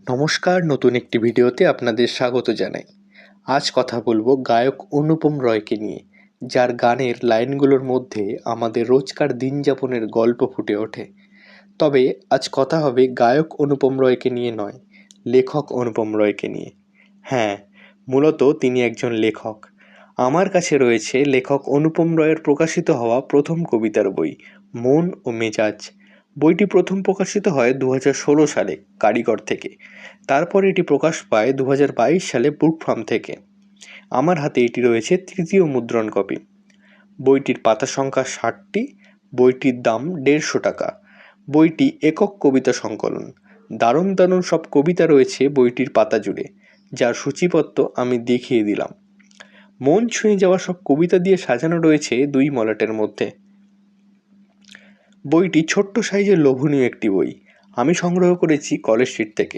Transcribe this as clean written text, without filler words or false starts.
নমস্কার, নতুন একটি ভিডিওতে আপনাদের স্বাগত জানাই। আজ কথা বলবো গায়ক অনুপম রয়কে নিয়ে, যার গানের লাইনগুলোর মধ্যে আমাদের রোজকার দিনযাপনের গল্প ফুটে ওঠে। তবে আজ কথা হবে গায়ক অনুপম রয়কে নিয়ে নয়, লেখক অনুপম রয়কে নিয়ে। হ্যাঁ, মূলত তিনি একজন লেখক। আমার কাছে রয়েছে লেখক অনুপম রয়ের প্রকাশিত হওয়া প্রথম কবিতার বই, মন ও মেজাজ। বইটি প্রথম প্রকাশিত হয় 2016 সালে কারিগর থেকে। তারপর এটি প্রকাশ পায় 2022 সালে বুক ফার্ম থেকে। আমার হাতে এটি রয়েছে তৃতীয় মুদ্রণ কপি। বইটির পাতা সংখ্যা 60টি। বইটির দাম 150 টাকা। বইটি একক কবিতা সংকলন। দারুণ দারুণ সব কবিতা রয়েছে বইটির পাতা জুড়ে, যার সূচিপত্র আমি দেখিয়ে দিলাম। মন ছুঁয়ে যাওয়া সব কবিতা দিয়ে সাজানো রয়েছে 2 মলাটের মধ্যে। বইটি ছোট্ট সাইজের লোভনীয় একটি বই। আমি সংগ্রহ করেছি কলেজ স্ট্রিট থেকে।